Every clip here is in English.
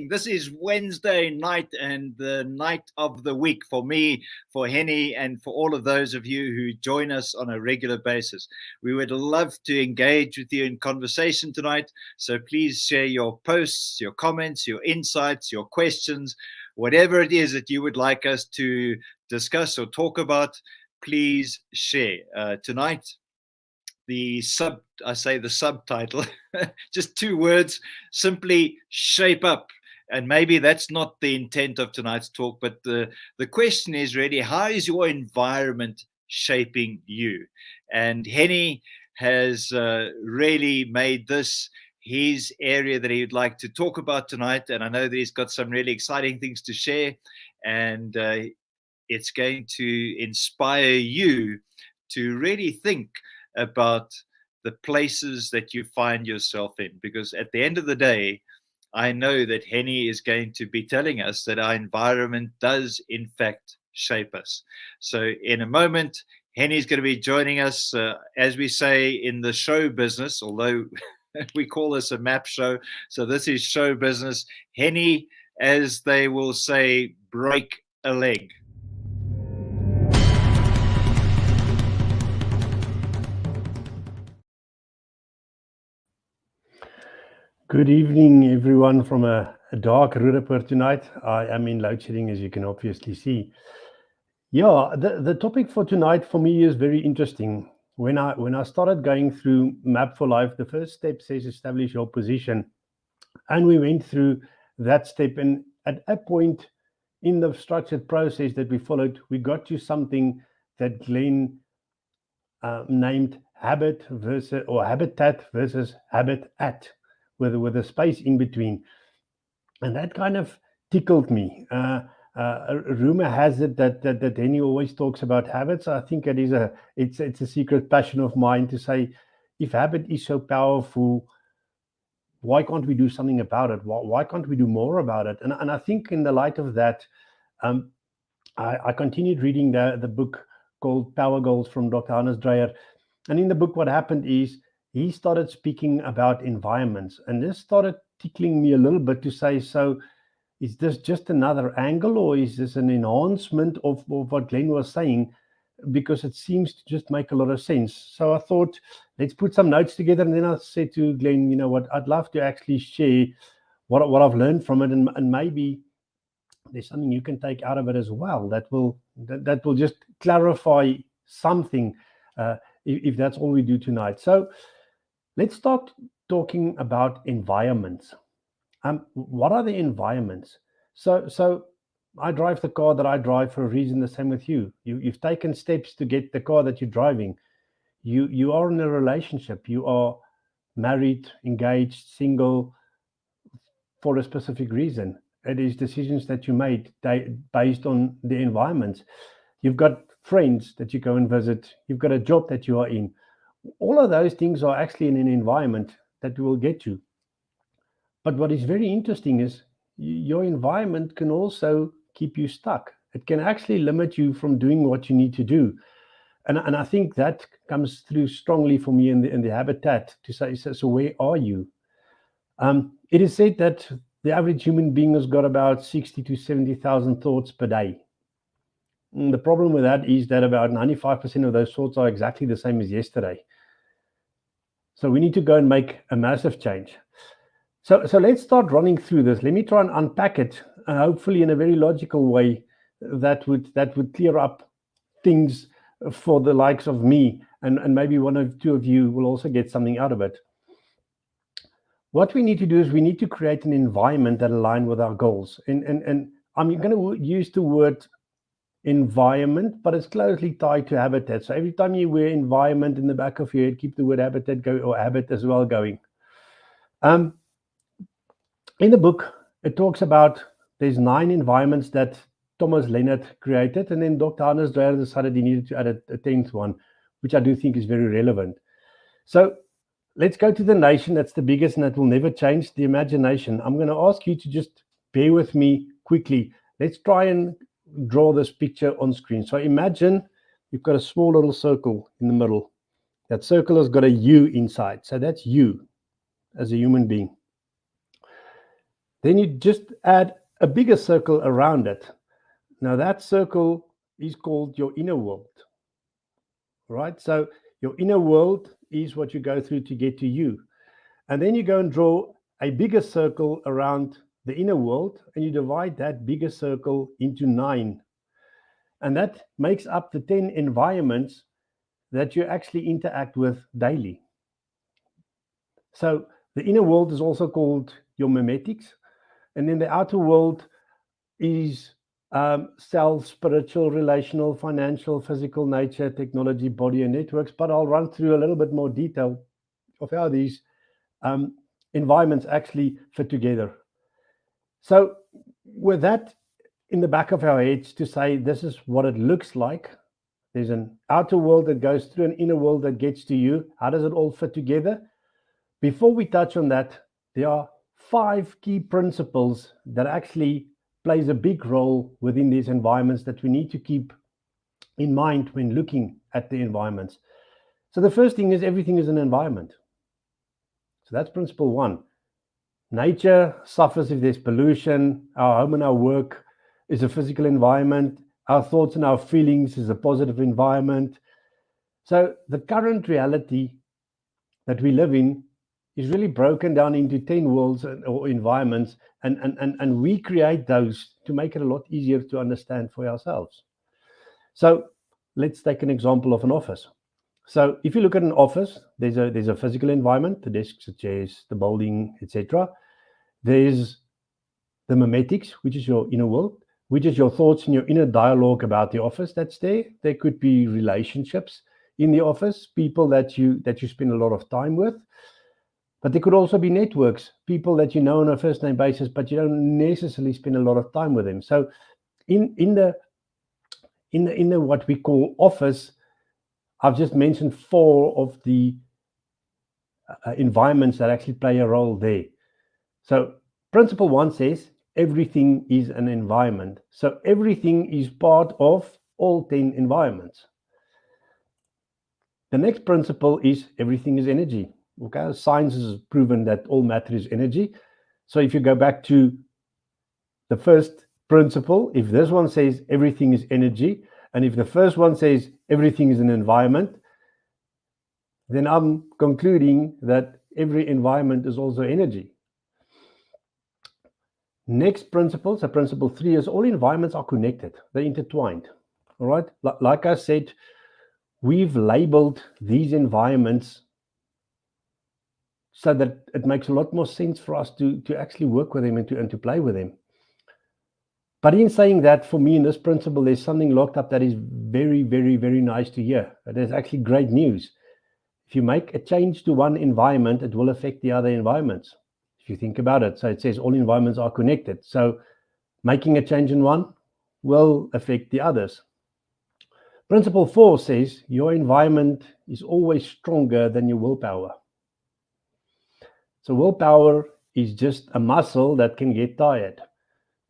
This is Wednesday night and the night of the week for me, for Hennie, and for all of those of you who join us on a regular basis. We would love to engage with you in conversation tonight. So please share your posts, your comments, your insights, your questions, whatever it is that you would like us to discuss or talk about, please share. Tonight, the subtitle, just 2 words, simply shape up. And maybe that's not the intent of tonight's talk, but the question is really, how is your environment shaping you? And Hennie has really made this his area that he would like to talk about tonight. And I know that he's got some really exciting things to share. And it's going to inspire you to really think about the places that you find yourself in. Because at the end of the day, I know that Hennie is going to be telling us that our environment does, in fact, shape us. So in a moment, Hennie is going to be joining us, as we say in the show business, although we call this a map show. So this is show business. Hennie, as they will say, break a leg. Good evening, everyone, from a dark Roodepoort tonight. I am in load shedding, as you can obviously see. Yeah, the topic for tonight for me is very interesting. When I started going through Map for Life, the first step says establish your position. And we went through that step. And at a point in the structured process that we followed, we got to something that Glenn named habit versus, or habitat versus habitat, with a space in between. And that kind of tickled me. Rumor has it that Hennie always talks about habits. I think it's a secret passion of mine to say, if habit is so powerful, why can't we do something about it? Why can't we do more about it? And I think in the light of that, I continued reading the book called Power Goals from Dr. Hannes Dreyer. And in the book, what happened is he started speaking about environments. And this started tickling me a little bit to say, so is this just another angle, or is this an enhancement of what Glenn was saying? Because it seems to just make a lot of sense. So I thought, let's put some notes together. And then I said to Glenn, you know what, I'd love to actually share what I've learned from it. And maybe there's something you can take out of it as well that will just clarify something, if that's all we do tonight. So let's start talking about environments. What are the environments? So I drive the car that I drive for a reason. The same with you. You've taken steps to get the car that you're driving. You are in a relationship. You are married, engaged, single, for a specific reason. It is decisions that you made based on the environment. You've got friends that you go and visit. You've got a job that you are in. All of those things are actually in an environment that will get you. But what is very interesting is your environment can also keep you stuck. It can actually limit you from doing what you need to do. And I think that comes through strongly for me in the habitat to say, so where are you? It is said that the average human being has got about 60 to 70,000 thoughts per day. And the problem with that is that about 95% of those thoughts are exactly the same as yesterday. So we need to go and make a massive change. So let's start running through this. Let me try and unpack it, hopefully in a very logical way that would clear up things for the likes of me, and maybe one or two of you will also get something out of it. What we need to do is we need to create an environment that aligns with our goals. And I'm going to use the word environment, but it's closely tied to habitat. So every time you wear environment in the back of your head, keep the word habitat going, or habit as well going. In the book, it talks about there's 9 environments that Thomas Leonard created, and then Dr. Hannes Dreyer decided he needed to add a 10th one, which I do think is very relevant. So let's go to the nation that's the biggest and that will never change, the imagination. I'm going to ask you to just bear with me quickly. Let's try and draw this picture on screen. So imagine you've got a small little circle in the middle. That circle has got a U inside. So that's you as a human being. Then you just add a bigger circle around it. Now that circle is called your inner world, right? So your inner world is what you go through to get to you. And then you go and draw a bigger circle around the inner world, and you divide that bigger circle into 9. And that makes up the 10 environments that you actually interact with daily. So the inner world is also called your memetics. And then the outer world is self, spiritual, relational, financial, physical, nature, technology, body, and networks. But I'll run through a little bit more detail of how these environments actually fit together. So with that in the back of our heads to say this is what it looks like, there's an outer world that goes through an inner world that gets to you. How does it all fit together? Before we touch on that, there are 5 key principles that actually plays a big role within these environments that we need to keep in mind when looking at the environments. So the first thing is everything is an environment. So that's principle 1. Nature suffers if there's pollution. Our home and our work is a physical environment. Our thoughts and our feelings is a positive environment. So the current reality that we live in is really broken down into 10 worlds or environments, and we create those to make it a lot easier to understand for ourselves. So let's take an example of an office. So if you look at an office, there's a physical environment, the desks, the chairs, the building, etc. There's the memetics, which is your inner world, which is your thoughts and your inner dialogue about the office that's there. There could be relationships in the office, people that you spend a lot of time with. But there could also be networks, people that you know on a first name basis, but you don't necessarily spend a lot of time with them. So in the what we call office, I've just mentioned 4 of the environments that actually play a role there. So principle 1 says everything is an environment. So everything is part of all 10 environments. The next principle is everything is energy. Okay, science has proven that all matter is energy. So if you go back to the first principle, if this one says everything is energy, and if the first one says everything is an environment, then I'm concluding that every environment is also energy. Next principle, so principle 3 is all environments are connected, they're intertwined. All right, like I said, we've labeled these environments so that it makes a lot more sense for us to actually work with them and to play with them. But in saying that, for me, in this principle, there's something locked up that is very, very, very nice to hear. That is actually great news. If you make a change to one environment, it will affect the other environments. If you think about it, so it says all environments are connected. So making a change in one will affect the others. Principle 4 says your environment is always stronger than your willpower. So willpower is just a muscle that can get tired.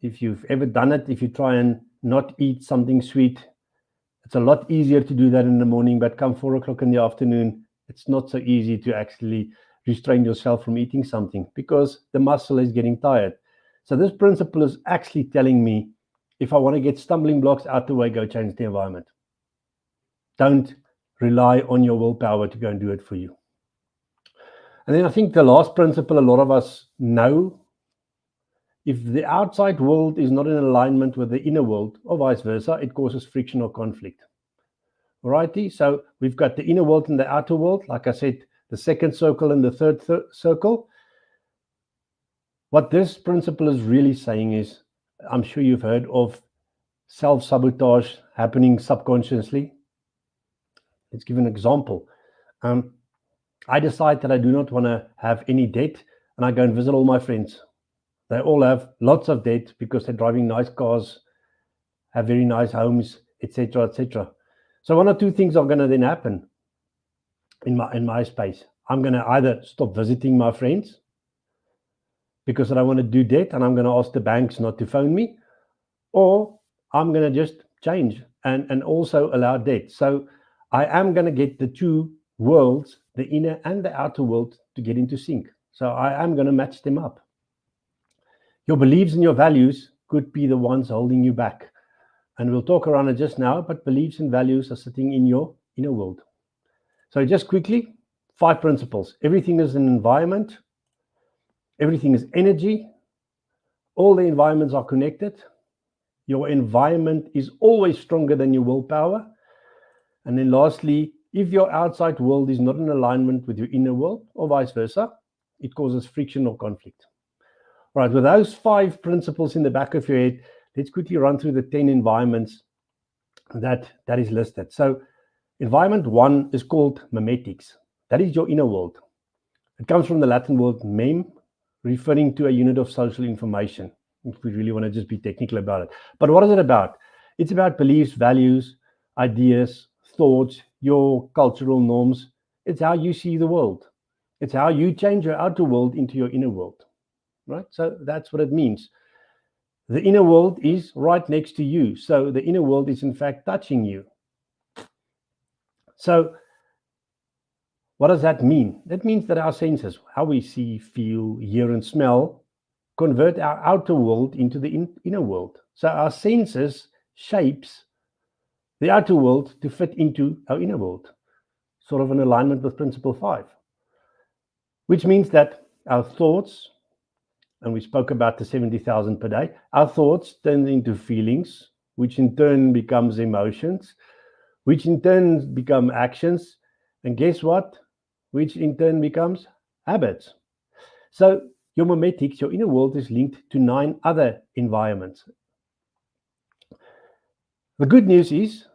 If you've ever done it, if you try and not eat something sweet, it's a lot easier to do that in the morning, but come 4 o'clock in the afternoon, it's not so easy to actually restrain yourself from eating something because the muscle is getting tired. So this principle is actually telling me if I want to get stumbling blocks out the way, go change the environment. Don't rely on your willpower to go and do it for you. And then I think the last principle a lot of us know, if the outside world is not in alignment with the inner world, or vice versa, it causes friction or conflict. Alrighty, so we've got the inner world and the outer world. Like I said, the second circle and the third circle. What this principle is really saying is, I'm sure you've heard of self-sabotage happening subconsciously. Let's give an example. I decide that I do not want to have any debt, and I go and visit all my friends. They all have lots of debt because they're driving nice cars, have very nice homes, etc., etc. So one or two things are going to then happen in my space. I'm going to either stop visiting my friends because I don't want to do debt, and I'm going to ask the banks not to phone me, or I'm going to just change and also allow debt. So I am going to get the two worlds, the inner and the outer world, to get into sync. So I am going to match them up. Your beliefs and your values could be the ones holding you back. And we'll talk around it just now, but beliefs and values are sitting in your inner world. So just quickly, 5 principles. Everything is an environment. Everything is energy. All the environments are connected. Your environment is always stronger than your willpower. And then lastly, if your outside world is not in alignment with your inner world, or vice versa, it causes friction or conflict. All right, with those 5 principles in the back of your head, let's quickly run through the 10 environments that is listed. So environment 1 is called memetics. That is your inner world. It comes from the Latin word mem, referring to a unit of social information, if we really want to just be technical about it. But what is it about? It's about beliefs, values, ideas, thoughts, your cultural norms. It's how you see the world. It's how you change your outer world into your inner world, right? So that's what it means. The inner world is right next to you. So the inner world is in fact touching you. So what does that mean? That means that our senses, how we see, feel, hear, and smell, convert our outer world into the inner world. So our senses shapes the outer world to fit into our inner world, sort of in alignment with principle 5, which means that our thoughts, and we spoke about the 70,000 per day, our thoughts turn into feelings, which in turn becomes emotions, which in turn become actions, and guess what? Which in turn becomes habits. So your memetics, your inner world, is linked to 9 other environments. The good news is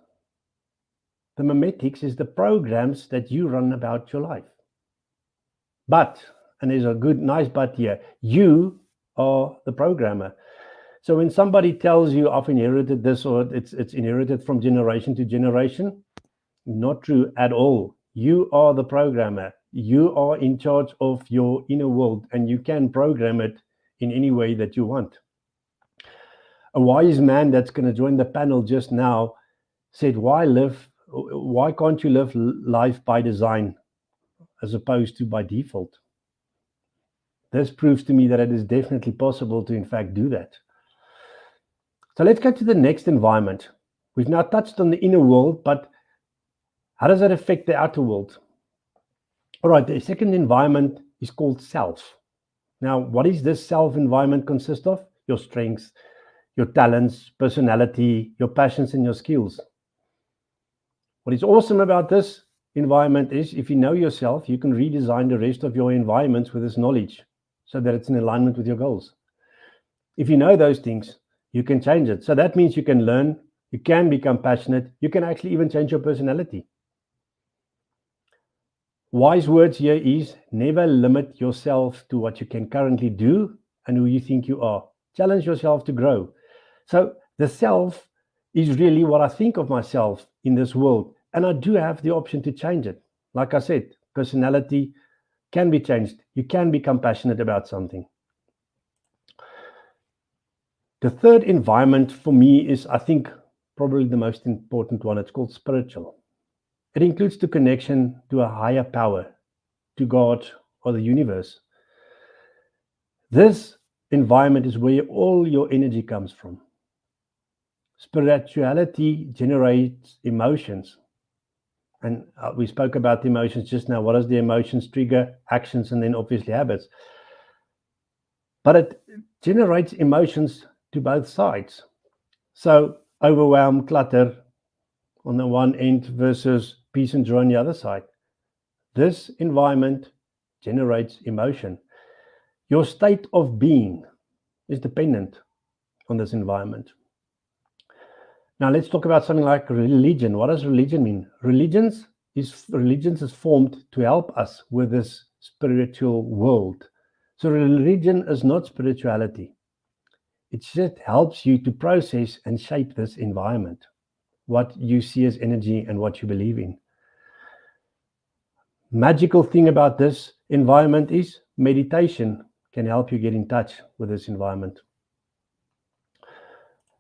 the memetics is the programs that you run about your life. But, and there's a good, nice but here, you are the programmer. So when somebody tells you I've inherited this, or it's inherited from generation to generation, not true at all. You are the programmer. You are in charge of your inner world, and you can program it in any way that you want. A wise man that's going to join the panel just now said, why can't you live life by design as opposed to by default? This proves to me that it is definitely possible to in fact do that. So let's go to the next environment. We've now touched on the inner world, but how does that affect the outer world? All right, the second environment is called self. Now, what is this self environment consist of? Your strengths, your talents, personality, your passions, and your skills. What is awesome about this environment is if you know yourself, you can redesign the rest of your environments with this knowledge so that it's in alignment with your goals. If you know those things, you can change it. So that means you can learn, you can become passionate, you can actually even change your personality. Wise words here is never limit yourself to what you can currently do and who you think you are. Challenge yourself to grow. So the self is really what I think of myself in this world. And I do have the option to change it. Like I said, personality can be changed. You can become passionate about something. The third environment for me is, I think, probably the most important one. It's called spiritual. It includes the connection to a higher power, to God or the universe. This environment is where all your energy comes from. Spirituality generates emotions. And we spoke about the emotions just now. What does the emotions trigger? Actions, and then obviously habits. But it generates emotions to both sides. So overwhelm, clutter on the one end versus peace and joy on the other side. This environment generates emotion. Your state of being is dependent on this environment. Now let's talk about something like religion. What does religion mean? Religions is formed to help us with this spiritual world. So religion is not spirituality. It just helps you to process and shape this environment, what you see as energy and what you believe in. Magical thing about this environment is meditation can help you get in touch with this environment.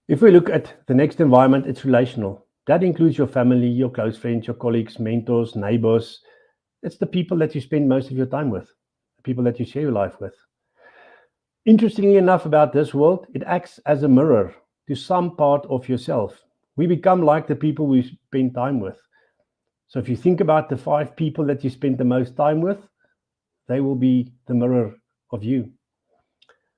If we look at the next environment, it's relational. That includes your family, your close friends, your colleagues, mentors, neighbors. It's the people that you spend most of your time with, the people that you share your life with. Interestingly enough about this world, it acts as a mirror to some part of yourself. We become like the people we spend time with. So if you think about the 5 people that you spend the most time with, they will be the mirror of you.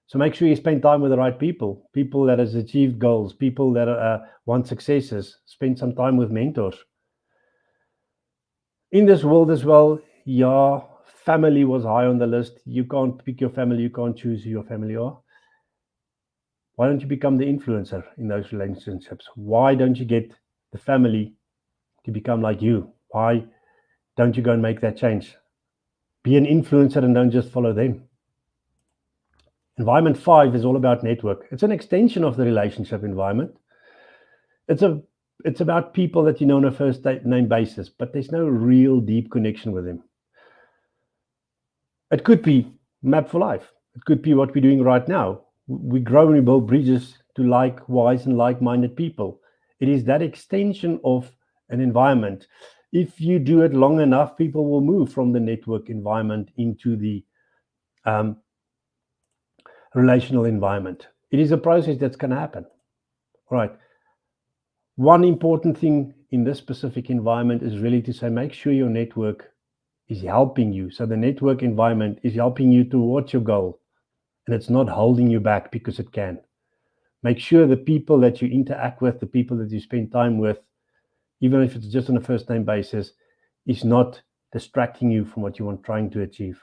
So make sure you spend time with the right people, people that has achieved goals, people that want successes. Spend some time with mentors. In this world as well, yeah, family was high on the list. You can't pick your family, you can't choose who your family are. Why don't you become the influencer in those relationships? Why don't you get the family to become like you? Why don't you go and make that change? Be an influencer and don't just follow them. Environment 5 is all about network. It's an extension of the relationship environment. It's about people that you know on a first name basis, but there's no real deep connection with them. It could be Map for Life. It could be what we're doing right now. We grow and we build bridges to likewise and like-minded people. It is that extension of an environment. If you do it long enough, people will move from the network environment into the relational environment. It is a process that's going to happen. All right. One important thing in this specific environment is really to say, make sure your network is helping you. So the network environment is helping you towards your goal, and it's not holding you back because it can. Make sure the people that you interact with, the people that you spend time with, even if it's just on a first name basis, is not distracting you from what you want trying to achieve.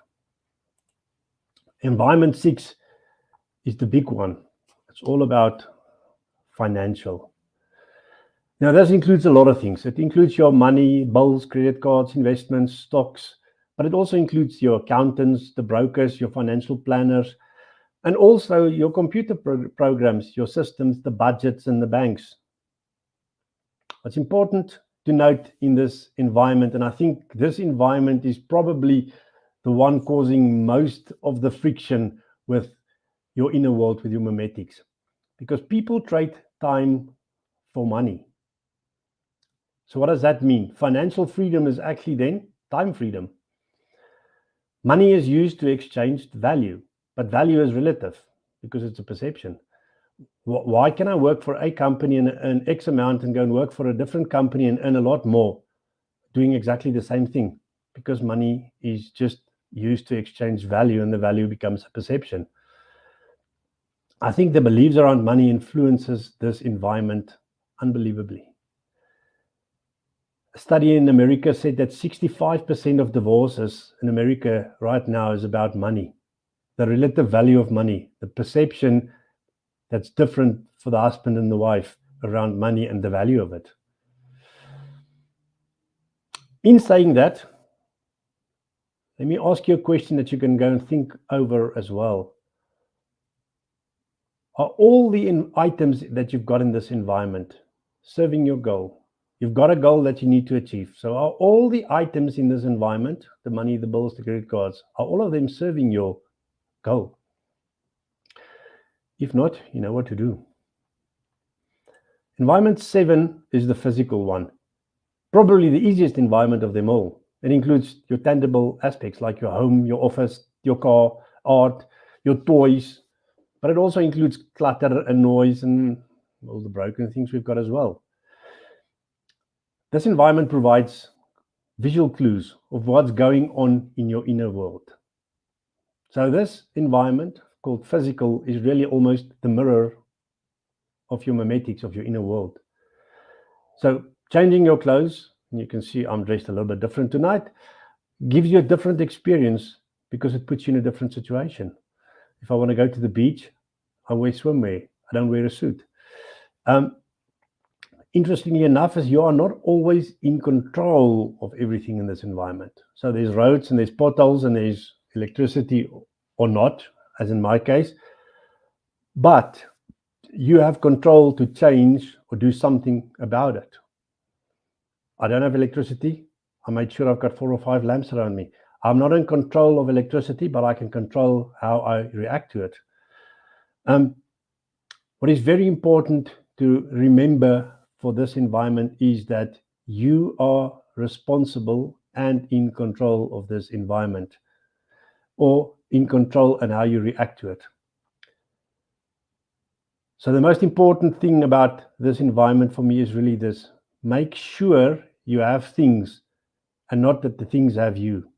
Environment 6 is the big one. It's all about financial. Now, this includes a lot of things. It includes your money, bills, credit cards, investments, stocks, but it also includes your accountants, the brokers, your financial planners, and also your computer programs, your systems, the budgets, and the banks. What's important to note in this environment, and I think this environment is probably the one causing most of the friction with your inner world, with your memetics, because people trade time for money. So what does that mean? Financial freedom is actually then time freedom. Money is used to exchange value, but value is relative because it's a perception. Why can I work for a company and earn X amount and go and work for a different company and earn a lot more doing exactly the same thing? Because money is just used to exchange value, and the value becomes a perception. I think the beliefs around money influences this environment unbelievably. A study in America said that 65% of divorces in America right now is about money, the relative value of money, the perception that's different for the husband and the wife around money and the value of it. In saying that, let me ask you a question that you can go and think over as well. Are all the items that you've got in this environment serving your goal? You've got a goal that you need to achieve. So are all the items in this environment, the money, the bills, the credit cards, are all of them serving your goal? If not, you know what to do. Environment 7 is the physical one. Probably the easiest environment of them all. It includes your tangible aspects like your home, your office, your car, art, your toys, but it also includes clutter and noise and all the broken things we've got as well. This environment provides visual clues of what's going on in your inner world. So this environment called physical is really almost the mirror of your memetics, of your inner world. So changing your clothes, and you can see I'm dressed a little bit different tonight, gives you a different experience because it puts you in a different situation. If I want to go to the beach, I wear swimwear. I don't wear a suit. Interestingly enough, is you are not always in control of everything in this environment. So there's roads and there's potholes and there's electricity or not, as in my case, but you have control to change or do something about it. I don't have electricity. I made sure I've got 4 or 5 lamps around me. I'm not in control of electricity, but I can control how I react to it. What is very important to remember for this environment is that you are responsible and in control of this environment, or in control and how you react to it. So the most important thing about this environment for me is really this: make sure you have things and not that the things have you.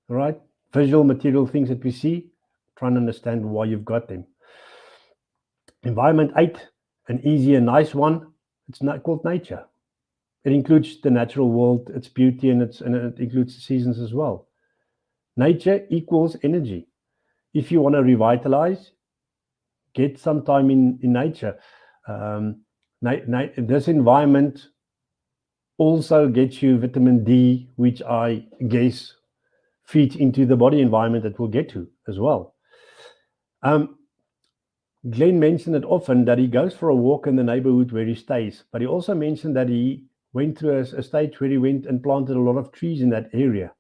All right? Visual, material things that we see, try and understand why you've got them. Environment 8, an easy and nice one, it's not called nature. It includes the natural world, its beauty, and it includes the seasons as well. Nature equals energy. If you want to revitalize, get some time in nature. This environment also gets you vitamin D, which I guess feeds into the body environment that we'll get to as well. Glenn mentioned it often that he goes for a walk in the neighborhood where he stays, but he also mentioned that he went through a stage where he went and planted a lot of trees in that area.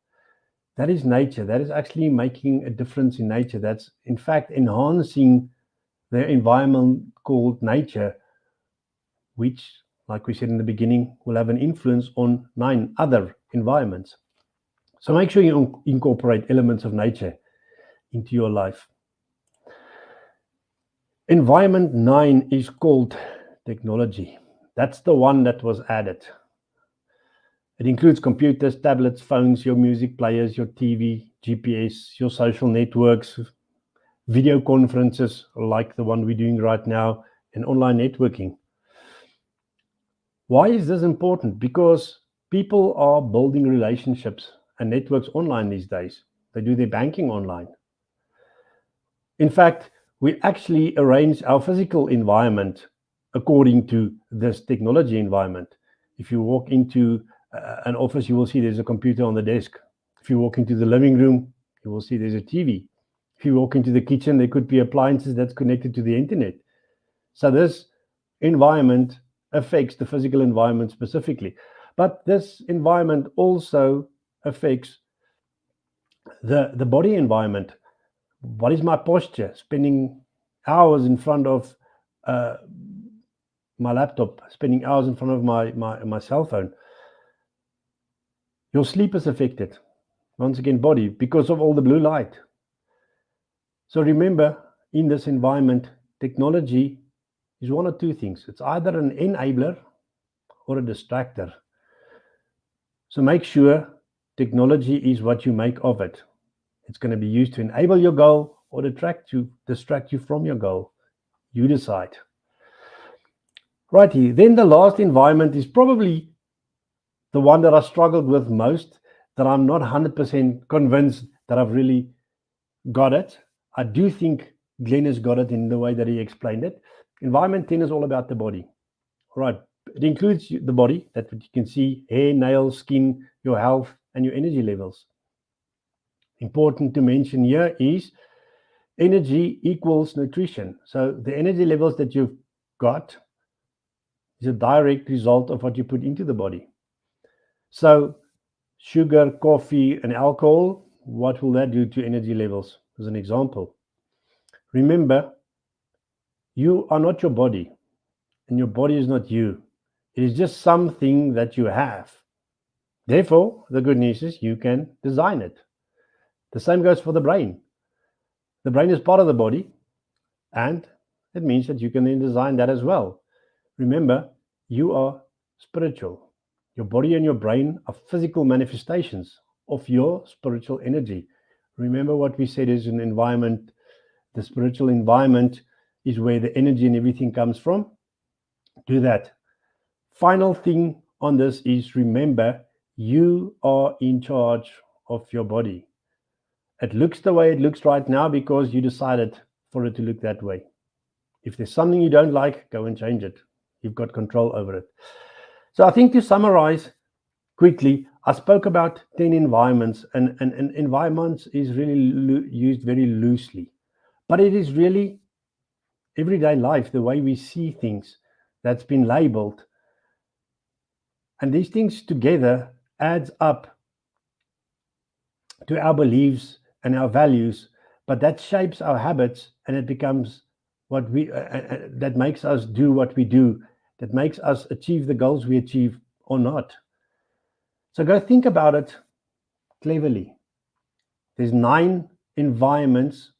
That is nature. That is actually making a difference in nature. That's in fact enhancing the environment called nature, which, like we said in the beginning, will have an influence on 9 other environments. So make sure you incorporate elements of nature into your life. Environment 9 is called technology. That's the one that was added. It includes computers, tablets, phones, your music players, your TV, GPS, your social networks, video conferences like the one we're doing right now, and online networking. Why is this important? Because people are building relationships and networks online these days. They do their banking online. In fact, we actually arrange our physical environment according to this technology environment. If you walk into an office, you will see there's a computer on the desk. If you walk into the living room, you will see there's a TV. If you walk into the kitchen, there could be appliances that's connected to the internet. So this environment affects the physical environment specifically. But this environment also affects the body environment. What is my posture? Spending hours in front of my laptop, spending hours in front of my cell phone. Your sleep is affected. Once again, body, because of all the blue light. So remember, in this environment, technology is one of 2 things. It's either an enabler or a distractor. So make sure technology is what you make of it. It's going to be used to enable your goal or distract you from your goal. You decide. Righty, then the last environment is probably the one that I struggled with most, that I'm not 100% convinced that I've really got it. I do think Glenn has got it in the way that he explained it. Environment 10 is all about the body. All right, it includes the body, that you can see: hair, nails, skin, your health, and your energy levels. Important to mention here is energy equals nutrition. So the energy levels that you've got is a direct result of what you put into the body. So sugar, coffee, and alcohol, what will that do to energy levels? As an example, remember, you are not your body, and your body is not you. It is just something that you have. Therefore, the good news is you can design it. The same goes for the brain. The brain is part of the body, and it means that you can then design that as well. Remember, you are spiritual. Your body and your brain are physical manifestations of your spiritual energy. Remember what we said is an environment. The spiritual environment is where the energy and everything comes from. Do that. Final thing on this is, remember, you are in charge of your body. It looks the way it looks right now because you decided for it to look that way. If there's something you don't like, go and change it. You've got control over it. So I think, to summarize quickly, I spoke about 10 environments, and environments is really used very loosely, but it is really everyday life, the way we see things that's been labeled. And these things together adds up to our beliefs and our values, but that shapes our habits, and it becomes what we that makes us do what we do, that makes us achieve the goals we achieve or not. So go think about it cleverly. There's 9 environments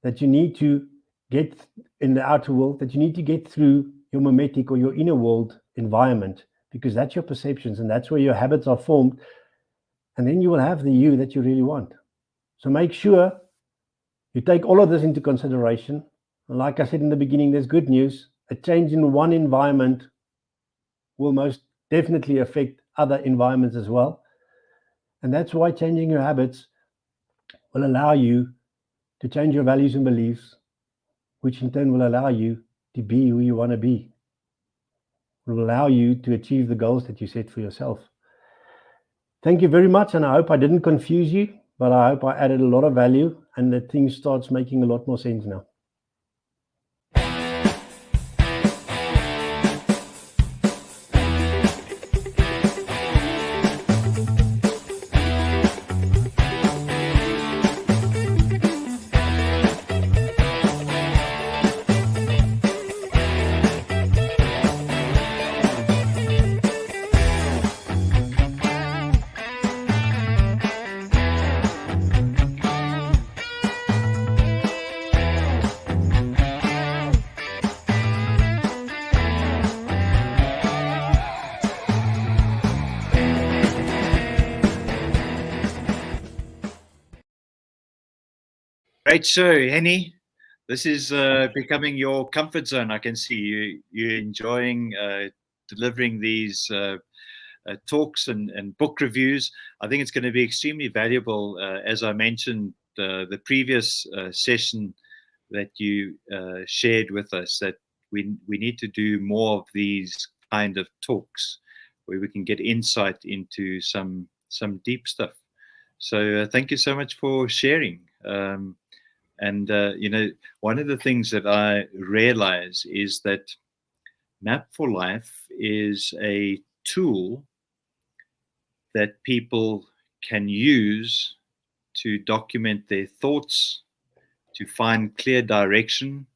that you need to get in the outer world, that you need to get through your mimetic or your inner world environment, because that's your perceptions and that's where your habits are formed. And then you will have the you that you really want. So make sure you take all of this into consideration. Like I said in the beginning, there's good news. A change in one environment will most definitely affect other environments as well. And that's why changing your habits will allow you to change your values and beliefs, which in turn will allow you to be who you want to be. It will allow you to achieve the goals that you set for yourself. Thank you very much, and I hope I didn't confuse you, but I hope I added a lot of value and that things starts making a lot more sense now. Great show, Hennie. This is becoming your comfort zone. I can see you're enjoying delivering these talks and book reviews. I think it's going to be extremely valuable. As I mentioned, the previous session that you shared with us, that we need to do more of these kind of talks where we can get insight into some deep stuff. So thank you so much for sharing. And one of the things that I realize is that Map for Life is a tool that people can use to document their thoughts, to find clear direction,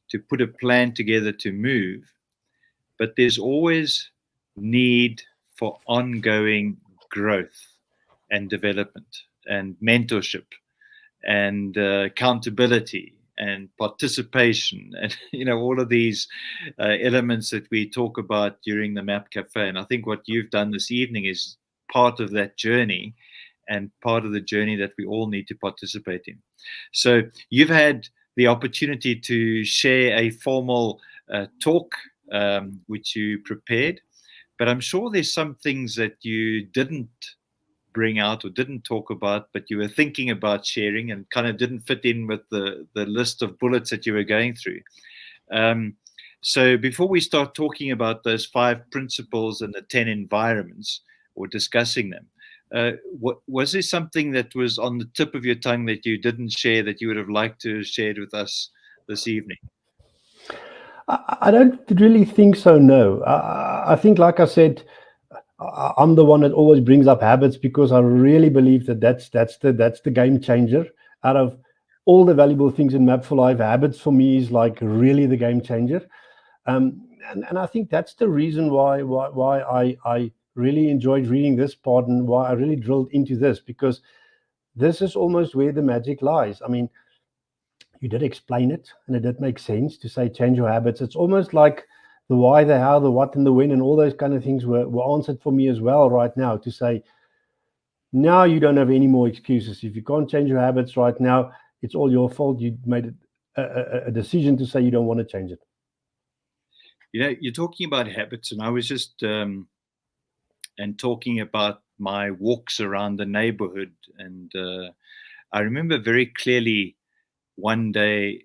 to put a plan together to move. But there's always need for ongoing growth and development and mentorship and accountability and participation, and all of these elements that we talk about during the Map Cafe. And I think what you've done this evening is part of that journey, and part of the journey that we all need to participate in. So you've had the opportunity to share a formal talk which you prepared, but I'm sure there's some things that you didn't bring out or didn't talk about, but you were thinking about sharing and kind of didn't fit in with the list of bullets that you were going through. So before we start talking about those 5 principles and the 10 environments, or discussing them, was there something that was on the tip of your tongue that you didn't share that you would have liked to have shared with us this evening? I don't really think so, no. I think, like I said, I'm the one that always brings up habits, because I really believe that that's the game changer. Out of all the valuable things in Map for Life, habits for me is like really the game changer. And I think that's the reason why I really enjoyed reading this part, and why I really drilled into this, because this is almost where the magic lies. I mean, you did explain it, and it did make sense to say change your habits. It's almost like the why, the how, the what, and the when, and all those kind of things were answered for me as well right now, to say, now you don't have any more excuses. If you can't change your habits right now, it's all your fault. You made a decision to say you don't want to change it. You're talking about habits, and I was just and talking about my walks around the neighborhood, and I remember very clearly one day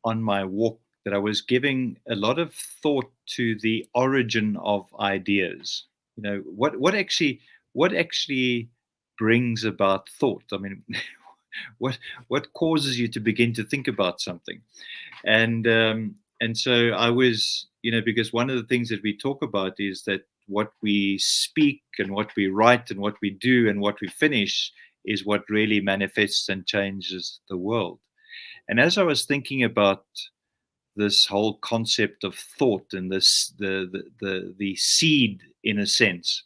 on my walk that I was giving a lot of thought to the origin of ideas. What actually what actually brings about thought? I mean, what causes you to begin to think about something? And so I was, because one of the things that we talk about is that what we speak and what we write and what we do and what we finish is what really manifests and changes the world. And as I was thinking about this whole concept of thought and the seed, in a sense,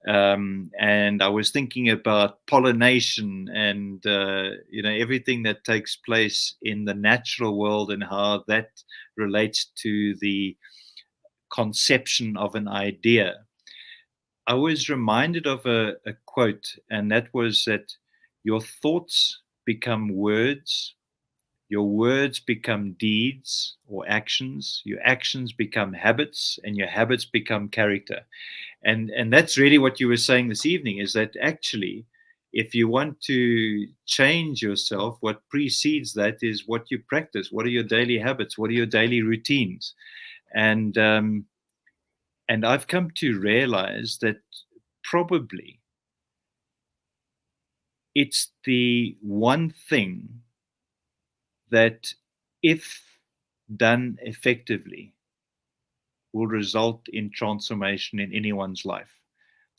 and I was thinking about pollination and everything that takes place in the natural world and how that relates to the conception of an idea. I was reminded of a quote, and that was that your thoughts become words, your words become deeds or actions, your actions become habits, and your habits become character. And that's really what you were saying this evening, is that actually, if you want to change yourself, what precedes that is what you practice. What are your daily habits? What are your daily routines? And I've come to realize that probably it's the one thing that, if done effectively, will result in transformation in anyone's life.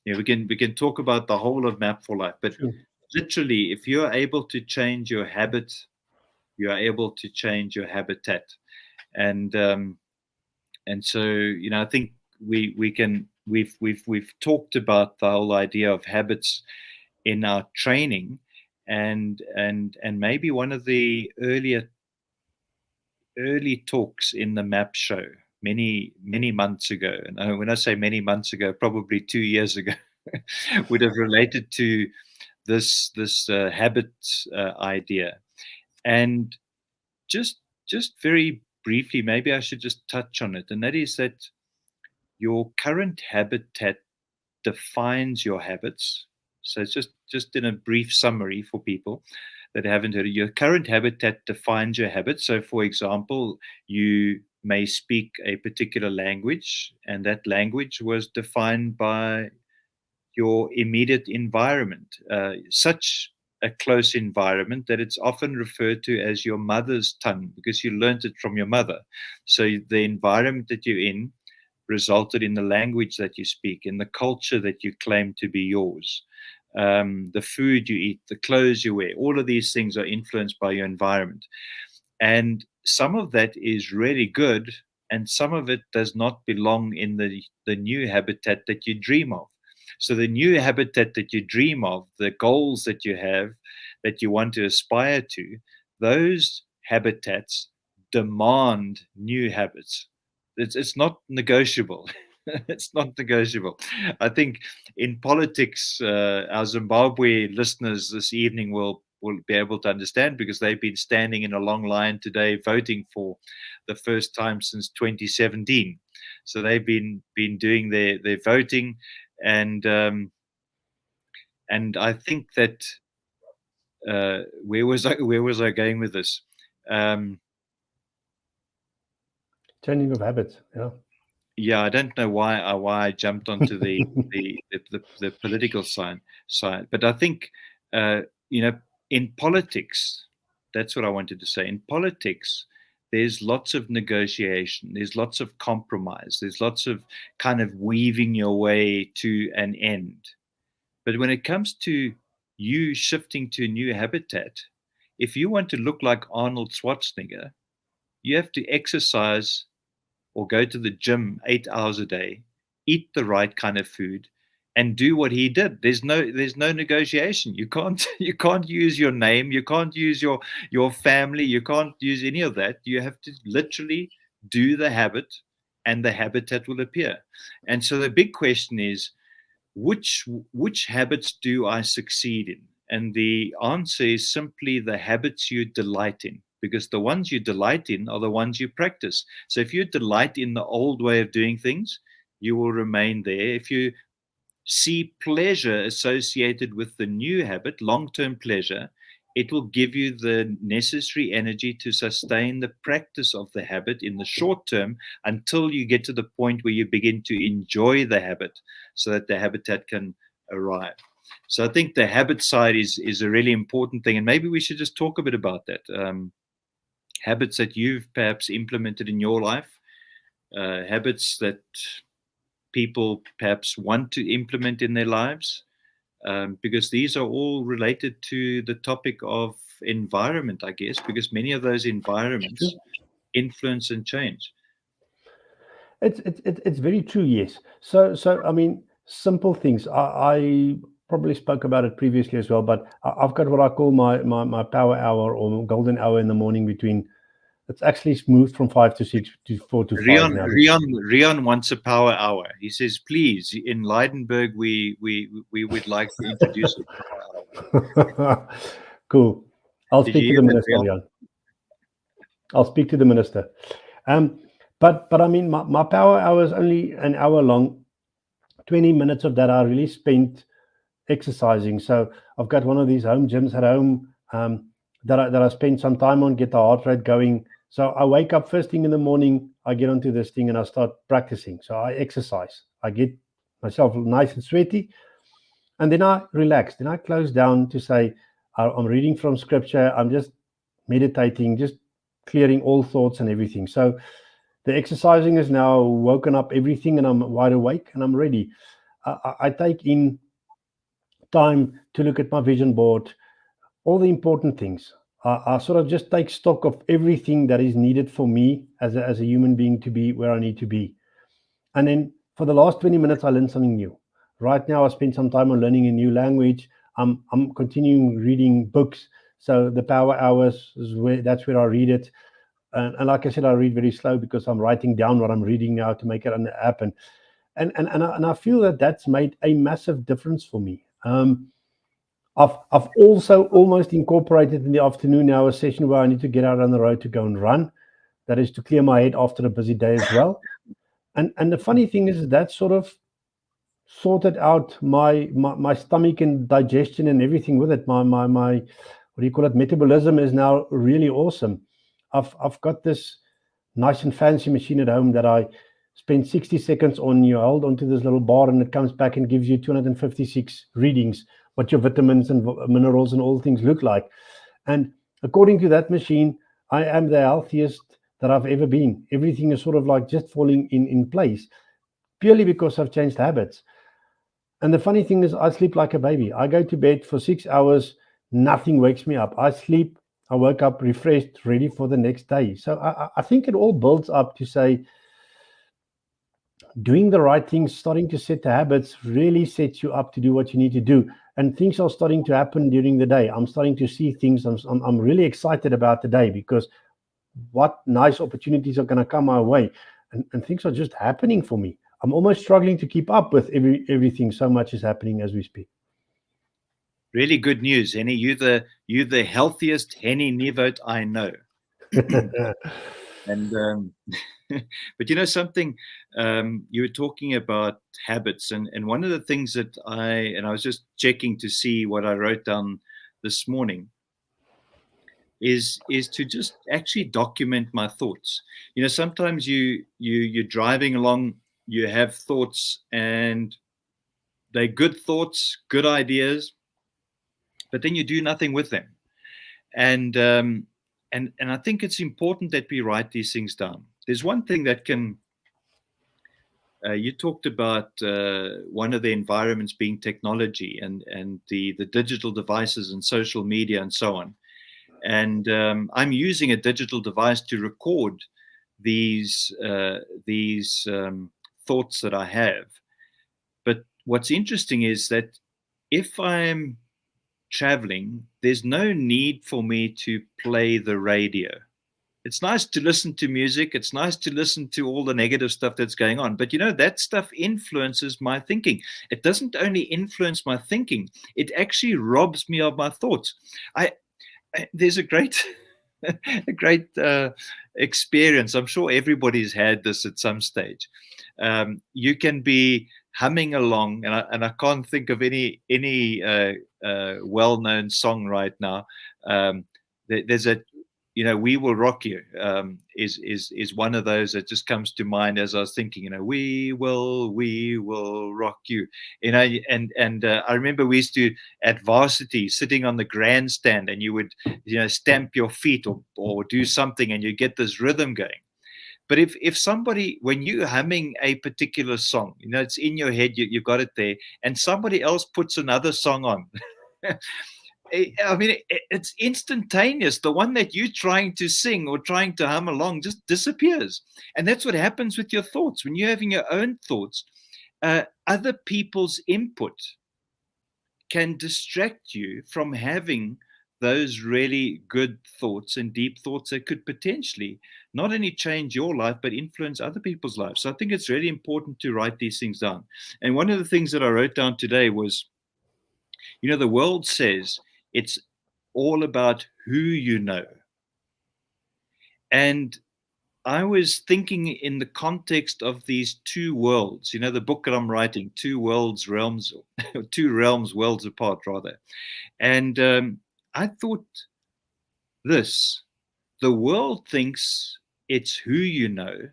We can talk about the whole of Map for Life, but Sure. literally, if you're able to change your habit, you are able to change your habitat. And so, I think we've talked about the whole idea of habits in our training, and maybe one of the early talks in the MAP show many months ago, and when I say many months ago, probably 2 years ago, would have related to this habit idea. And just very briefly, maybe I should just touch on it, and that is that your current habitat defines your habits. So it's just in a brief summary for people that haven't heard it. Your current habitat defines your habits. So, for example, you may speak a particular language, and that language was defined by your immediate environment, such a close environment that it's often referred to as your mother's tongue, because you learned it from your mother. So the environment that you're in resulted in the language that you speak, in the culture that you claim to be yours, the food you eat, the clothes you wear. All of these things are influenced by your environment. And some of that is really good, and some of it does not belong in the new habitat that you dream of. So the new habitat that you dream of, the goals that you have, that you want to aspire to, those habitats demand new habits. It's not negotiable. It's not negotiable. I think in politics, our Zimbabwe listeners this evening will be able to understand, because they've been standing in a long line today voting for the first time since 2017. So they've been doing their voting, and I think that where was I going with this? Changing of habits. Yeah. Yeah, I don't know why I jumped onto the political side, but I think in politics, that's what I wanted to say. In politics, there's lots of negotiation, there's lots of compromise, there's lots of kind of weaving your way to an end. But when it comes to you shifting to a new habitat, if you want to look like Arnold Schwarzenegger, you have to exercise or go to the gym 8 hours a day, eat the right kind of food, and do what he did. There's no negotiation. You can't use your name, you can't use your family, you can't use any of that. You have to literally do the habit, and the habitat will appear. And so the big question is, which habits do I succeed in? And the answer is simply the habits you delight in, because the ones you delight in are the ones you practice. So if you delight in the old way of doing things, you will remain there. If you see pleasure associated with the new habit, long-term pleasure, it will give you the necessary energy to sustain the practice of the habit in the short term, until you get to the point where you begin to enjoy the habit, so that the habitat can arrive. So I think the habit side is a really important thing, and maybe we should just talk a bit about that. Habits that you've perhaps implemented in your life, habits that people perhaps want to implement in their lives, because these are all related to the topic of environment, I guess, because many of those environments influence and change. It's very true, yes. So I mean, simple things. I probably spoke about it previously as well, but I've got what I call my power hour or golden hour in the morning between. It's actually moved from 5 to 6 to 4 to 5 now. Rion wants a power hour. He says, please, in Leidenburg, we would like to introduce a power hour. Cool. I'll Did speak you to the hear that, minister, Rion? Rian. I'll speak to the minister. But I mean, my power hour is only an hour long. 20 minutes of that I really spent exercising. So I've got one of these home gyms at home that I spend some time on, get the heart rate going. So I wake up first thing in the morning, I get onto this thing and I start practicing. So I exercise. I get myself nice and sweaty. And then I relax. Then I close down to say, I'm reading from scripture. I'm just meditating, just clearing all thoughts and everything. So the exercising has now woken up everything and I'm wide awake and I'm ready. I take in time to look at my vision board, all the important things. I sort of just take stock of everything that is needed for me as a human being to be where I need to be. And then for the last 20 minutes, I learned something new. Right now, I spent some time on learning a new language. I'm continuing reading books. So the power hours that's where I read it. And like I said, I read very slow because I'm writing down what I'm reading now to make it on the app. And I feel that that's made a massive difference for me. I've also almost incorporated in the afternoon now a session where I need to get out on the road to go and run. That is to clear my head after a busy day as well. And the funny thing is that sort of sorted out my stomach and digestion and everything with it. My what do you call it? Metabolism is now really awesome. I've got this nice and fancy machine at home that I spend 60 seconds on. You hold onto this little bar and it comes back and gives you 256 readings, what your vitamins and minerals and all things look like. And according to that machine, I am the healthiest that I've ever been. Everything is sort of like just falling in place purely because I've changed habits. And the funny thing is, I sleep like a baby. I go to bed for 6 hours, nothing wakes me up. I sleep, I wake up refreshed, ready for the next day. So I think it all builds up to say, doing the right things, starting to set the habits really sets you up to do what you need to do. And things are starting to happen during the day. I'm starting to see things. I'm really excited about the day because what nice opportunities are going to come my way. And things are just happening for me. I'm almost struggling to keep up with everything. So much is happening as we speak. Really good news, Hennie. You're the healthiest Hennie Nieuwoudt I know. And but you know something, you were talking about habits, and one of the things that I was just checking to see what I wrote down this morning is to just actually document my thoughts. You know, sometimes you're driving along, you have thoughts, and they're good thoughts, good ideas, but then you do nothing with them. And I think it's important that we write these things down. There's one thing that can. You talked about one of the environments being technology and the digital devices and social media and so on. And I'm using a digital device to record these thoughts that I have. But what's interesting is that if I'm traveling, there's no need for me to play the radio. It's nice to listen to music. It's nice to listen to all the negative stuff that's going on. But, you know, that stuff influences my thinking. It doesn't only influence my thinking, it actually robs me of my thoughts. There's a great experience. I'm sure everybody's had this at some stage. You can be humming along, and I can't think of any well-known song right now. There's We Will Rock You is one of those that just comes to mind as I was thinking, we will rock you, and I remember we used to, at varsity, sitting on the grandstand, and you would, stamp your feet or do something, and you get this rhythm going. But if somebody, when you're humming a particular song, it's in your head, you've got it there, and somebody else puts another song on, I mean, it's instantaneous. The one that you're trying to sing or trying to hum along just disappears. And that's what happens with your thoughts. When you're having your own thoughts, other people's input can distract you from having those really good thoughts and deep thoughts that could potentially not only change your life, but influence other people's lives. So I think it's really important to write these things down. And one of the things that I wrote down today was, the world says it's all about who you know. And I was thinking in the context of these two worlds, the book that I'm writing, Two Realms Worlds Apart, rather. And I thought this: the world thinks it's who you know,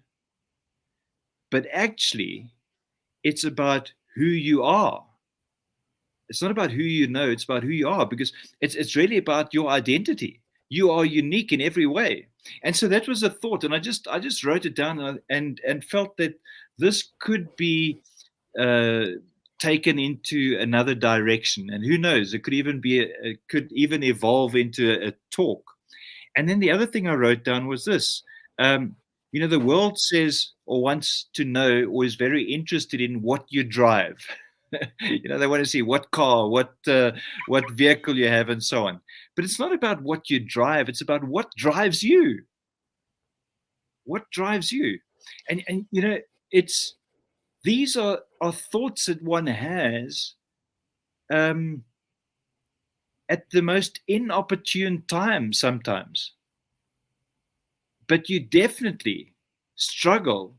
but actually it's about who you are. It's not about who you know, it's about who you are, because it's really about your identity. You are unique in every way. And so that was a thought, and I just wrote it down and felt that this could be taken into another direction, and who knows, it could even evolve into a talk. And then the other thing I wrote down was this: the world says, or wants to know, or is very interested in what you drive. They want to see what car, what vehicle you have, and so on. But it's not about what you drive; it's about what drives you. What drives you? And these are thoughts that one has at the most inopportune time sometimes. But you definitely struggle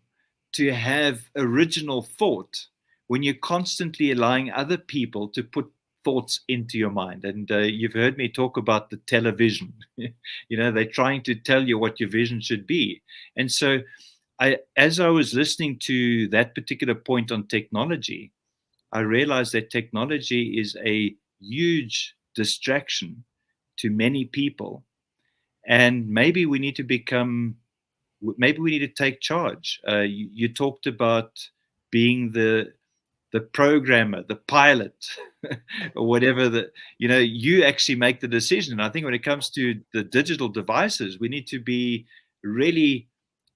to have original thought when you're constantly allowing other people to put thoughts into your mind. And you've heard me talk about the television. They're trying to tell you what your vision should be. And so as I was listening to that particular point on technology, I realized that technology is a huge distraction to many people. And maybe we need to take charge. You talked about being the programmer, the pilot, or whatever, you actually make the decision. And I think when it comes to the digital devices, we need to be really,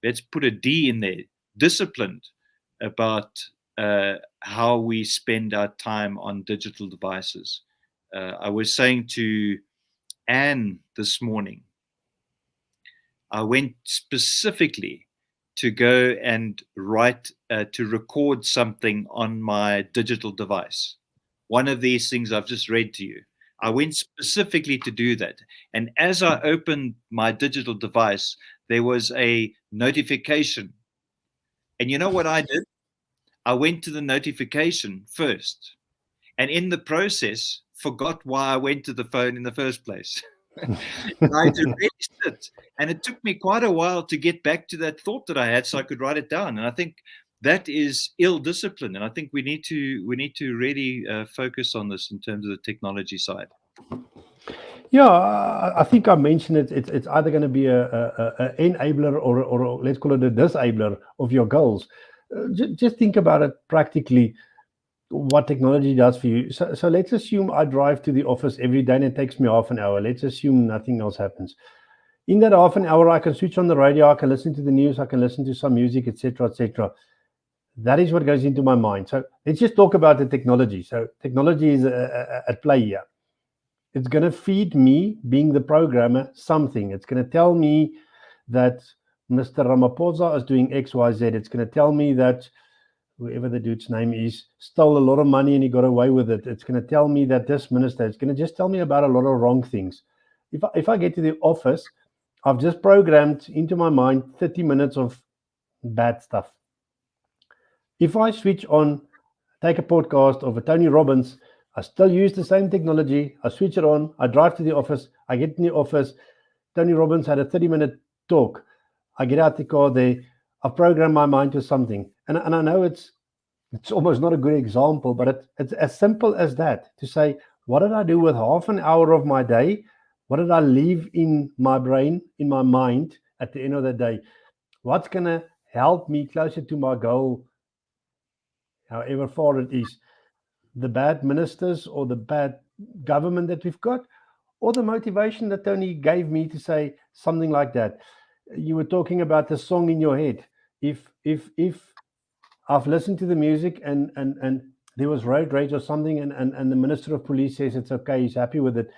let's put a D in there, disciplined about how we spend our time on digital devices. I was saying to Anne this morning, I went specifically to go and to record something on my digital device. One of these things I've just read to you. I went specifically to do that. And as I opened my digital device, there was a notification. And you know what I did? I went to the notification first. And in the process, forgot why I went to the phone in the first place. I had to really sit, and it took me quite a while to get back to that thought that I had, so I could write it down. And I think that is ill discipline, and I think we need to really focus on this in terms of the technology side. Yeah, I think I mentioned it. It's either going to be a enabler or let's call it a disabler of your goals. Just think about it practically, what technology does for you. So let's assume I drive to the office every day and it takes me half an hour. Let's assume nothing else happens. In that half an hour, I can switch on the radio, I can listen to the news, I can listen to some music, etc., etc. That is what goes into my mind. So let's just talk about the technology. So technology is at play here. It's going to feed me, being the programmer, something. It's going to tell me that Mr. Ramaphosa is doing X, Y, Z. It's going to tell me that whoever the dude's name is, stole a lot of money and he got away with it. It's going to tell me that this minister, it's going to just tell me about a lot of wrong things. If I get to the office, I've just programmed into my mind 30 minutes of bad stuff. If I switch on, take a podcast of a Tony Robbins, I still use the same technology. I switch it on, I drive to the office, I get in the office, Tony Robbins had a 30-minute talk. I get out the car there, I program my mind to something. And I know it's almost not a good example, but it's as simple as that, to say, what did I do with half an hour of my day? What did I leave in my brain, in my mind at the end of the day? What's going to help me closer to my goal, however far it is? The bad ministers or the bad government that we've got, or the motivation that Tony gave me to say something like that. You were talking about the song in your head. If I've listened to the music and there was road rage or something, and the Minister of Police says it's okay, he's happy with it,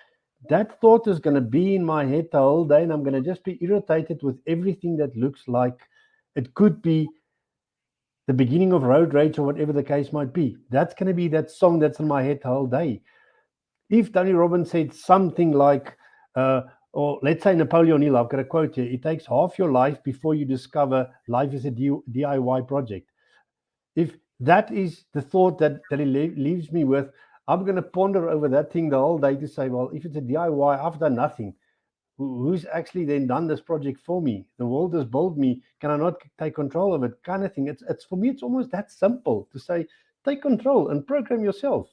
that thought is going to be in my head the whole day, and I'm going to just be irritated with everything that looks like it could be the beginning of road rage or whatever the case might be. That's going to be that song that's in my head the whole day. If Tony Robbins said something like, or let's say Napoleon Hill, I've got a quote here, it takes half your life before you discover life is a DIY project. If that is the thought that he leaves me with, I'm going to ponder over that thing the whole day to say, well, if it's a DIY, I've done nothing. Who's actually then done this project for me? The world has built me. Can I not take control of it? Kind of thing. It's for me, it's almost that simple to say, take control and program yourself.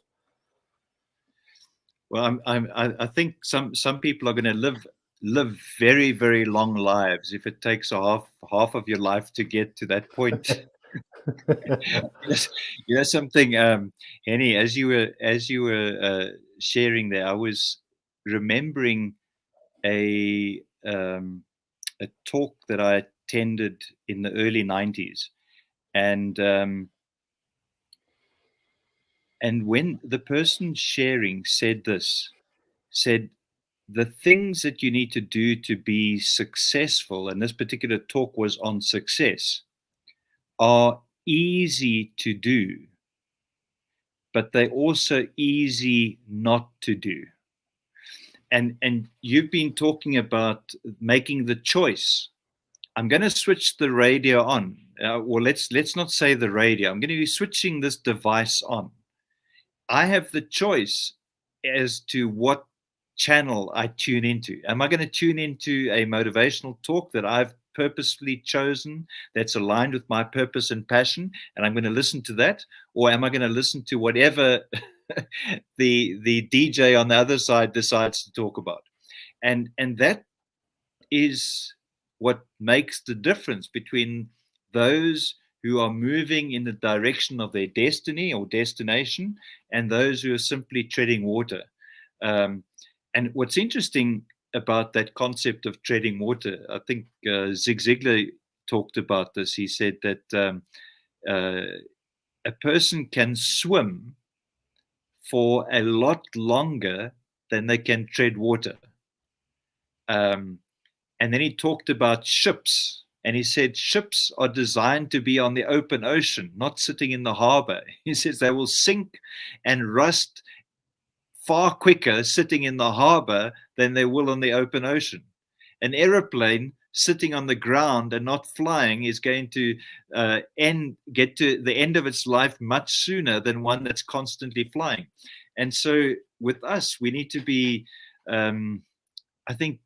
Well, I think some people are going to live very, very long lives if it takes half of your life to get to that point. You know something, Hennie, as you were sharing there, I was remembering a talk that I attended in the early 90s, and when the person sharing said the things that you need to do to be successful, and this particular talk was on success, are easy to do, but they're also easy not to do. And you've been talking about making the choice. I'm going to switch the radio on. Or let's not say the radio. I'm going to be switching this device on. I have the choice as to what channel I tune into. Am I going to tune into a motivational talk that I've purposefully chosen, that's aligned with my purpose and passion, and I'm going to listen to that? Or am I going to listen to whatever the DJ on the other side decides to talk about? And that is what makes the difference between those who are moving in the direction of their destiny or destination and those who are simply treading water. And what's interesting about that concept of treading water, I think Zig Ziglar talked about this. He said that a person can swim for a lot longer than they can tread water. And then he talked about ships, and he said ships are designed to be on the open ocean, not sitting in the harbor. He says they will sink and rust far quicker sitting in the harbor than they will on the open ocean. An aeroplane sitting on the ground and not flying is going to get to the end of its life much sooner than one that's constantly flying. And so with us, we need to be, I think,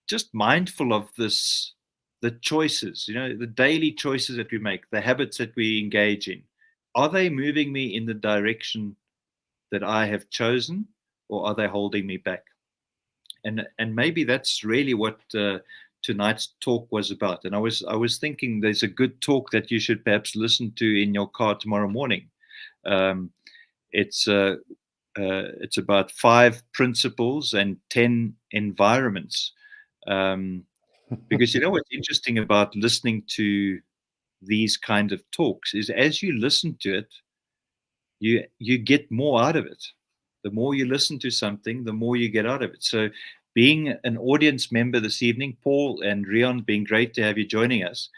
just mindful of this, the choices, the daily choices that we make, the habits that we engage in. Are they moving me in the direction that I have chosen, or are they holding me back? And maybe that's really what tonight's talk was about. And I was thinking there's a good talk that you should perhaps listen to in your car tomorrow morning. It's about 5 principles and 10 environments. Because what's interesting about listening to these kind of talks is as you listen to it, you get more out of it. The more you listen to something, the more you get out of it. So being an audience member this evening, Paul and Rion, being great to have you joining us.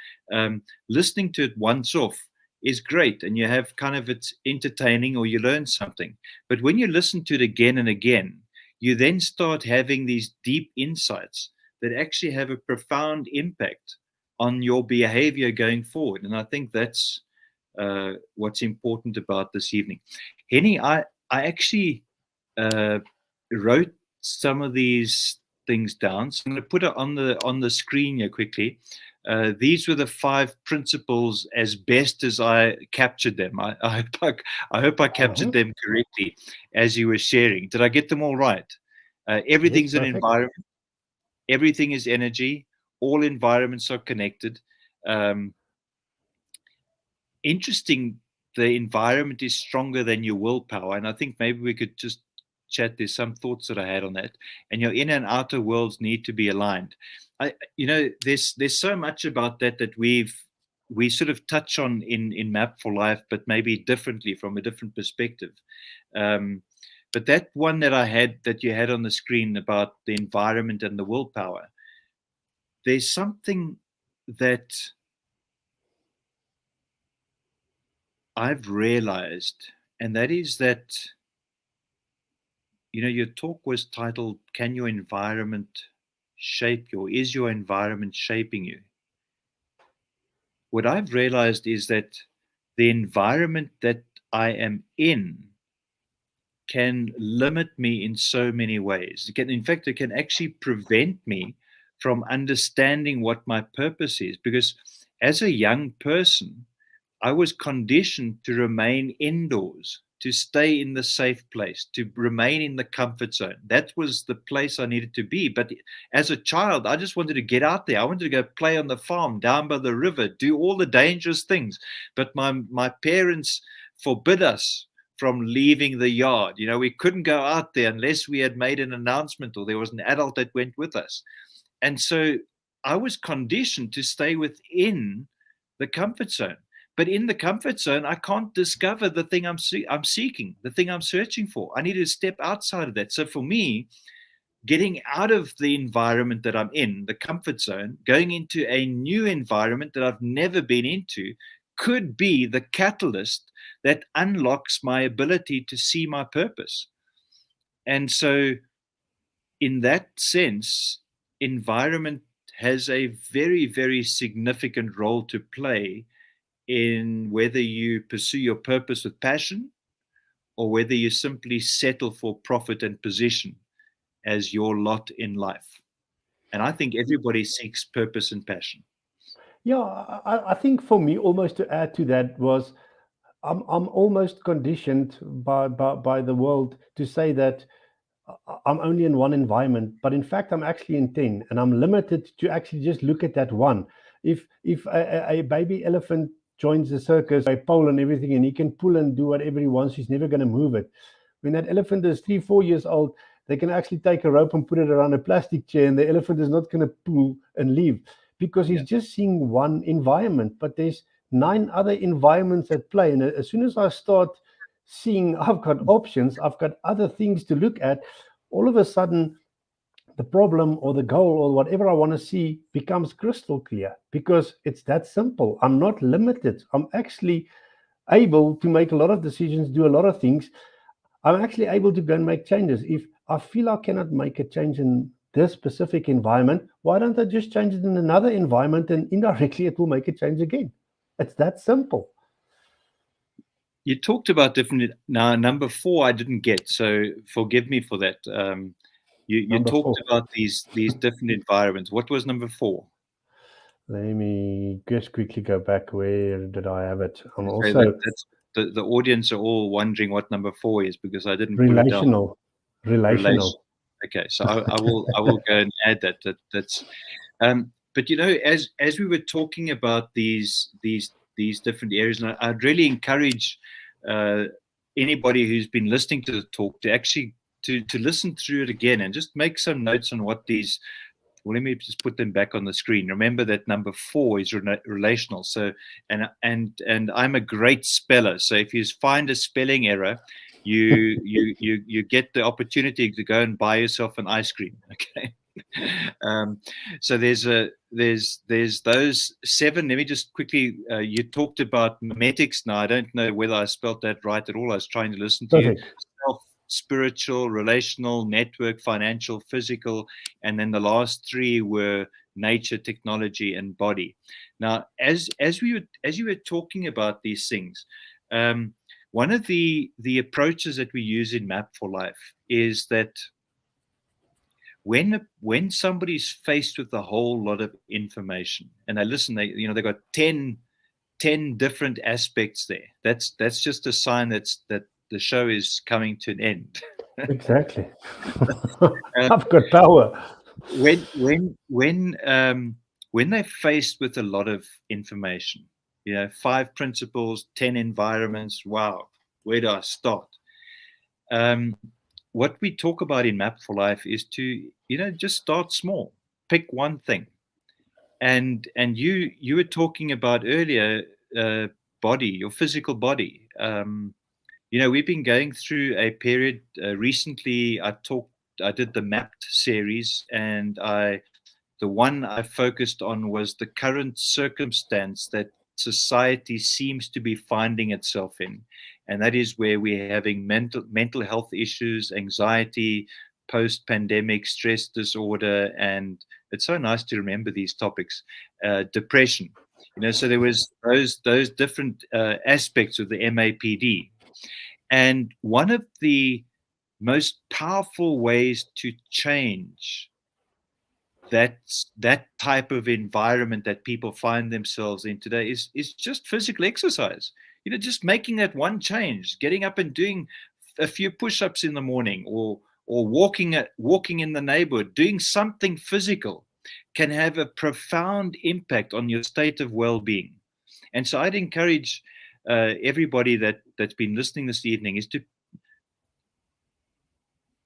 Listening to it once off is great, and you have kind of, it's entertaining or you learn something. But when you listen to it again and again, you then start having these deep insights that actually have a profound impact on your behavior going forward. And I think that's what's important about this evening. Hennie, I actually wrote some of these things down. So I'm going to put it on the screen here quickly. These were the 5 principles as best as I captured them. I hope I captured them correctly as you were sharing. Did I get them all right? Everything's an environment. Everything is energy. All environments are connected. Interesting, the environment is stronger than your willpower. And I think maybe we could just chat. There's some thoughts that I had on that. And your inner and outer worlds need to be aligned. There's so much about that we sort of touch on in Map for Life, but maybe differently from a different perspective. But that one that you had on the screen about the environment and the willpower, there's something that I've realized, and that is that, your talk was titled, "Can your environment shape you, or is your environment shaping you?" What I've realized is that the environment that I am in can limit me in so many ways. In fact, it can actually prevent me from understanding what my purpose is. Because as a young person, I was conditioned to remain indoors, to stay in the safe place, to remain in the comfort zone. That was the place I needed to be. But as a child, I just wanted to get out there. I wanted to go play on the farm, down by the river, do all the dangerous things. But my parents forbid us from leaving the yard. We couldn't go out there unless we had made an announcement or there was an adult that went with us. And so I was conditioned to stay within the comfort zone. But in the comfort zone, I can't discover the thing I'm seeking, the thing I'm searching for. I need to step outside of that. So for me, getting out of the environment that I'm in, the comfort zone, going into a new environment that I've never been into, could be the catalyst that unlocks my ability to see my purpose. And so in that sense, environment has a very, very significant role to play in whether you pursue your purpose with passion or whether you simply settle for profit and position as your lot in life. And I think everybody seeks purpose and passion. Yeah, I think for me, almost to add to that was, I'm almost conditioned by the world to say that I'm only in one environment, but in fact, I'm actually in 10, and I'm limited to actually just look at that one. If a baby elephant joins the circus, a pole and everything, and he can pull and do whatever he wants, he's never going to move it. When that elephant is 3-4 years old, they can actually take a rope and put it around a plastic chair, and the elephant is not going to pull and leave because he's just seeing one environment. But there's 9 other environments at play, and as soon as I start seeing I've got options, I've got other things to look at, all of a sudden the problem or the goal or whatever I want to see becomes crystal clear, because it's that simple. I'm not limited. I'm actually able to make a lot of decisions, do a lot of things. I'm actually able to go and make changes. If I feel I cannot make a change in this specific environment, why don't I just change it in another environment, and indirectly it will make a change again? It's that simple. You talked about different. Now, number 4, I didn't get, so forgive me for that. You talked about these different environments. What was number 4? Let me just quickly go back. Where did I have it? I'm also the audience are all wondering what number 4 is, because I didn't put it down. Relational. Okay, so I will go and add that. That's. But as we were talking about these different areas, and I'd really encourage anybody who's been listening to the talk to actually to listen through it again and just make some notes on what these. Well, let me just put them back on the screen. Remember that number 4 is relational. So, and I'm a great speller. So if you find a spelling error, you get the opportunity to go and buy yourself an ice cream. Okay. So there's those 7. Let me just quickly. You talked about memetics. Now I don't know whether I spelled that right at all. I was trying to listen to you. Self, spiritual, relational, network, financial, physical, and then the last 3 were nature, technology, and body. Now, as you were talking about these things, one of the approaches that we use in Map for Life is that when somebody's faced with a whole lot of information and they listen, they got 10 different aspects there. That's just a sign that the show is coming to an end. Exactly. I've got power. When they're faced with a lot of information, 5 principles, 10 environments. Wow, where do I start? What we talk about in Map for Life is to just start small, pick one thing, and you were talking about earlier, body, your physical body. We've been going through a period recently. I did the Mapped series, and the one I focused on was the current circumstance that society seems to be finding itself in, and that is where we're having mental health issues, anxiety, post-pandemic stress disorder, and it's so nice to remember these topics, depression. So there was those different aspects of the MAPD, and one of the most powerful ways to change that type of environment that people find themselves in today is just physical exercise. Just making that one change, getting up and doing a few push-ups in the morning, or walking in the neighborhood, doing something physical can have a profound impact on your state of well-being. And so I'd encourage everybody that's been listening this evening is to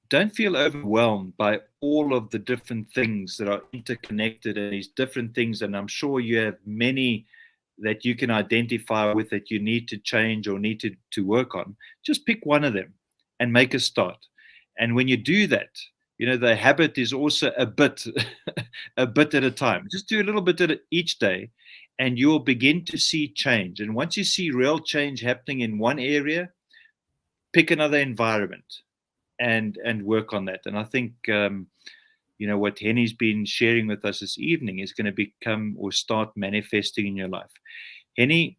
don't feel overwhelmed by all of the different things that are interconnected and these different things. And I'm sure you have many that you can identify with that you need to change or need to work on. Just pick one of them and make a start. And when you do that, the habit is also a bit at a time. Just do a little bit each day, and you'll begin to see change. And once you see real change happening in one area, pick another environment and work on that. And I think what Hennie's been sharing with us this evening is going to become or start manifesting in your life. Hennie,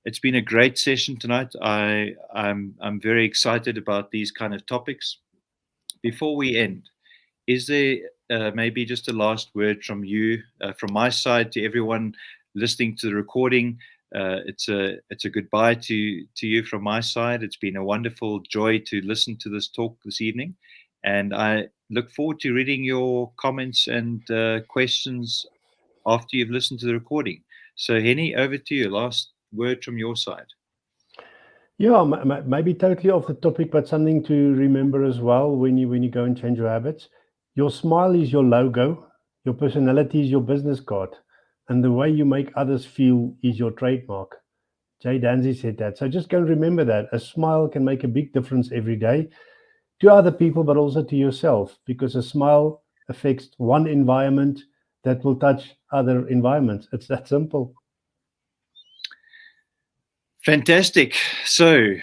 it's been a great session tonight. I'm very excited about these kind of topics. Before we end, is there maybe just a last word from you, from my side, to everyone listening to the recording? It's a goodbye to you from my side. It's been a wonderful joy to listen to this talk this evening, and I look forward to reading your comments and questions after you've listened to the recording. So, Hennie, over to you. Last word from your side. Yeah, maybe totally off the topic, but something to remember as well when you go and change your habits. Your smile is your logo, your personality is your business card, and the way you make others feel is your trademark. Jay Danzy said that. So just go and remember that. A smile can make a big difference every day to other people, but also to yourself, because a smile affects one environment that will touch other environments. It's that simple. Fantastic. So,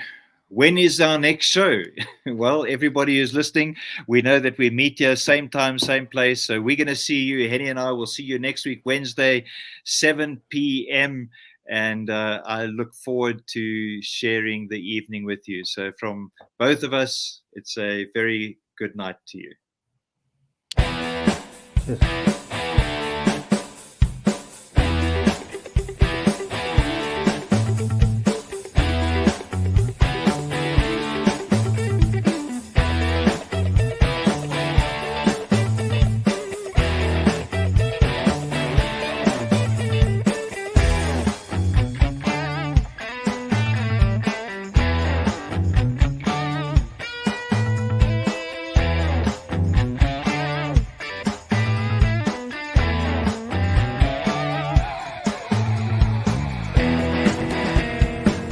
when is our next show? Well, everybody who's listening, we know that we meet here same time, same place. So we're going to see you. Hennie and I will see you next week, Wednesday, 7 p.m. And I look forward to sharing the evening with you. So from both of us, it's a very good night to you. Yes.